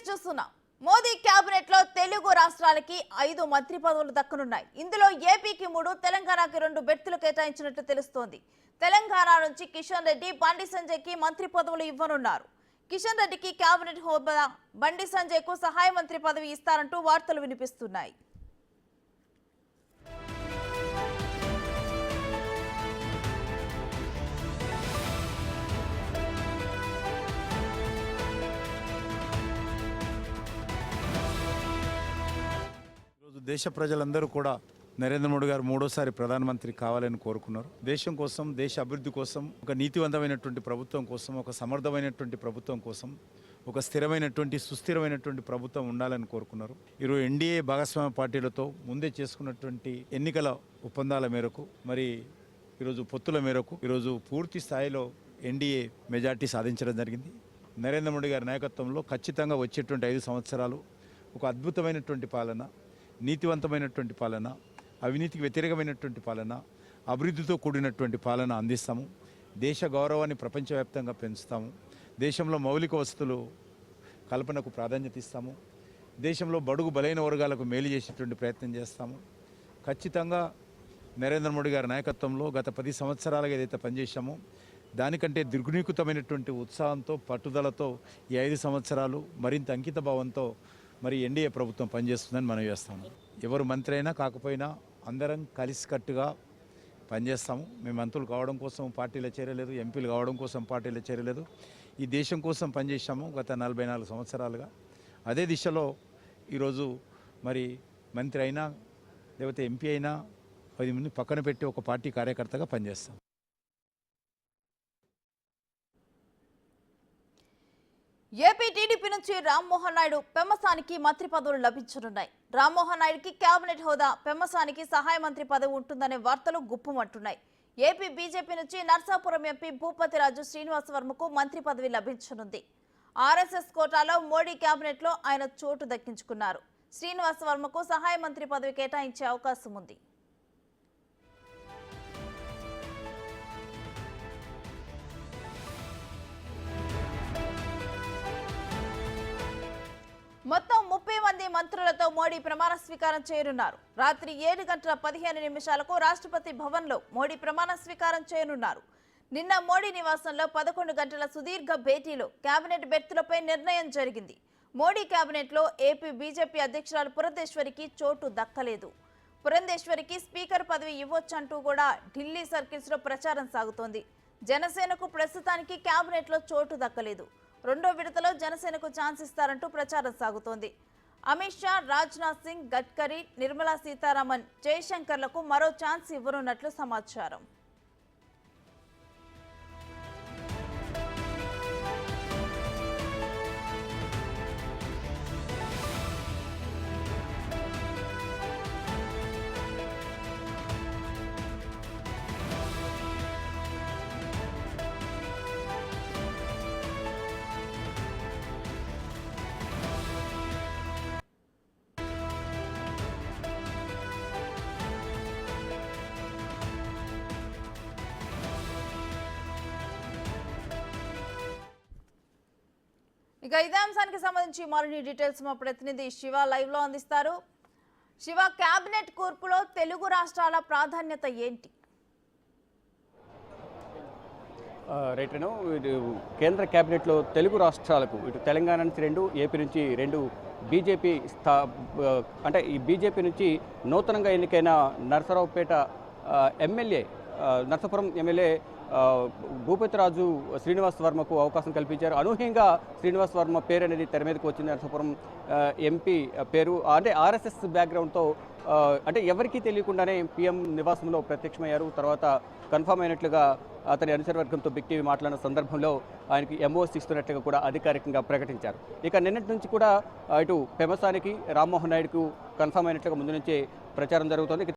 చూస్తున్నాం. మోదీ కేబినెట్ లో తెలుగు రాష్ట్రాలకి 5 మంత్రి పదవులు దక్కనున్నాయి. ఇందులో ఏపీకి 3, తెలంగాణకి 2 బెర్తులు కేటాయించినట్టు తెలుస్తోంది. తెలంగాణ నుంచి కిషన్ రెడ్డి, బండి సంజయ్కి మంత్రి పదవులు ఇవ్వనున్నారు. కిషన్ రెడ్డికి కేబినెట్ హోదా, బండి సంజయ్కు సహాయ మంత్రి పదవి ఇస్తారంటూ వార్తలు వినిపిస్తున్నాయి. దేశ ప్రజలందరూ కూడా నరేంద్ర మోడీ గారు మూడోసారి ప్రధానమంత్రి కావాలని కోరుకున్నారు. దేశం కోసం, దేశ అభివృద్ధి కోసం, ఒక నీతివంతమైనటువంటి ప్రభుత్వం కోసం, ఒక సమర్థమైనటువంటి ప్రభుత్వం కోసం, ఒక స్థిరమైనటువంటి సుస్థిరమైనటువంటి ప్రభుత్వం ఉండాలని కోరుకున్నారు. ఈరోజు ఎన్డీఏ భాగస్వామ్య పార్టీలతో ముందే చేసుకున్నటువంటి ఎన్నికల ఒప్పందాల మేరకు, మరి ఈరోజు పొత్తుల మేరకు ఈరోజు పూర్తి స్థాయిలో ఎన్డీఏ మెజార్టీ సాధించడం జరిగింది. నరేంద్ర మోడీ గారి నాయకత్వంలో ఖచ్చితంగా వచ్చేటువంటి 5 సంవత్సరాలు ఒక అద్భుతమైనటువంటి పాలన, నీతివంతమైనటువంటి పాలన, అవినీతికి వ్యతిరేకమైనటువంటి పాలన, అభివృద్ధితో కూడినటువంటి పాలన అందిస్తాము. దేశ గౌరవాన్ని ప్రపంచవ్యాప్తంగా పెంచుతాము. దేశంలో మౌలిక వసతులు కల్పనకు ప్రాధాన్యత ఇస్తాము. దేశంలో బడుగు బలైన వర్గాలకు మేలు చేసేటువంటి ప్రయత్నం చేస్తాము. ఖచ్చితంగా నరేంద్ర మోడీ గారి నాయకత్వంలో గత 10 సంవత్సరాలుగా ఏదైతే పనిచేశామో దానికంటే ద్విగుణీకృతమైనటువంటి ఉత్సాహంతో, పట్టుదలతో ఈ 5 సంవత్సరాలు మరింత అంకిత భావంతో మరి ఎన్డీఏ ప్రభుత్వం పనిచేస్తుందని మనం చేస్తాము. ఎవరు మంత్రి అయినా కాకపోయినా అందరం కలిసికట్టుగా పనిచేస్తాము. మేము మంత్రులు కావడం కోసం పార్టీలో చేరలేదు, ఎంపీలు కావడం కోసం పార్టీలో చేరలేదు. ఈ దేశం కోసం పనిచేసాము గత 44 సంవత్సరాలుగా. అదే దిశలో ఈరోజు మరి మంత్రి అయినా లేకపోతే ఎంపీ అయినా 10 మంది పక్కన పెట్టి ఒక పార్టీ కార్యకర్తగా పనిచేస్తాం. ఏపీ టీడీపీ నుంచి రామ్మోహన్ నాయుడు, పెమ్మసానికి మంత్రి పదవులు లభించనున్నాయి. రామ్మోహన్ నాయుడుకి కేబినెట్ హోదా, పెమ్మసానికి సహాయ మంత్రి పదవి ఉంటుందనే వార్తలు గుప్పుమంటున్నాయి. ఏపీ బీజేపీ నుంచి నర్సాపురం ఎంపీ భూపతిరాజు శ్రీనివాస్ వర్మకు మంత్రి పదవి లభించనుంది. ఆర్ఎస్ఎస్ కోటాలో మోడీ కేబినెట్ లో ఆయన చోటు దక్కించుకున్నారు. శ్రీనివాస్ వర్మకు సహాయ మంత్రి పదవి కేటాయించే అవకాశం ఉంది. మొత్తం 30 మంది మంత్రులతో మోడీ ప్రమాణ స్వీకారం చేయనున్నారు. రాత్రి 7:15 రాష్ట్రపతి భవన్లో మోడీ ప్రమాణ స్వీకారం చేయనున్నారు. నిన్న మోడీ నివాసంలో 11 గంటల సుదీర్ఘ భేటీలో కేబినెట్ బెర్తులపై నిర్ణయం జరిగింది. మోడీ కేబినెట్లో ఏపీ బీజేపీ అధ్యక్షురాలు పురంధేశ్వరికి చోటు దక్కలేదు. పురంధేశ్వరికి స్పీకర్ పదవి ఇవ్వొచ్చంటూ కూడా ఢిల్లీ సర్కిల్స్ లో ప్రచారం సాగుతోంది. జనసేనకు ప్రస్తుతానికి కేబినెట్ లో చోటు దక్కలేదు. రెండో విడతలో జనసేనకు ఛాన్స్ ఇస్తారంటూ ప్రచారం సాగుతోంది. అమిత్ షా, రాజ్నాథ్ సింగ్, గడ్కరీ, నిర్మలా సీతారామన్, జయశంకర్లకు మరో ఛాన్స్ ఇవ్వనున్నట్లు సమాచారం. ఇక ఇదే అంశానికి సంబంధించి మరిన్ని డీటెయిల్స్ మా ప్రతినిధి శివ లైవ్ లో అందిస్తారు. శివ, కేబినెట్ కూర్పులో తెలుగు రాష్ట్రాల ప్రాధాన్యత ఏంటి? రైట్ రేణు, కేంద్ర కేబినెట్లో తెలుగు రాష్ట్రాలకు ఇటు తెలంగాణ నుంచి 2, ఏపీ నుంచి 2 బీజేపీ అంటే ఈ బీజేపీ నుంచి నూతనంగా ఎన్నికైన నరసరావుపేట ఎమ్మెల్యే, నరసాపురం ఎమ్మెల్యే భూపతిరాజు శ్రీనివాస్ వర్మకు అవకాశం కల్పించారు. అనూహ్యంగా శ్రీనివాస్ వర్మ పేరు అనేది తెర మీదకి వచ్చింది. నరసాపురం ఎంపీ పేరు అంటే ఆర్ఎస్ఎస్ బ్యాక్గ్రౌండ్తో అంటే ఎవరికీ తెలియకుండానే పీఎం నివాసంలో ప్రత్యక్షమయ్యారు. తర్వాత కన్ఫర్మ్ అయినట్లుగా అతని అనుచరవర్గంతో బిగ్ టీవీ మాట్లాడిన సందర్భంలో ఆయనకి ఎంఓఎస్ ఇస్తున్నట్లుగా కూడా అధికారికంగా ప్రకటించారు. ఇక నిన్నటి నుంచి కూడా ఇటు పెమ్మసానికి, రామ్మోహన్ నాయుడుకు కన్ఫర్మ్ అయినట్లుగా ముందు నుంచే ప్రచారం జరుగుతోంది.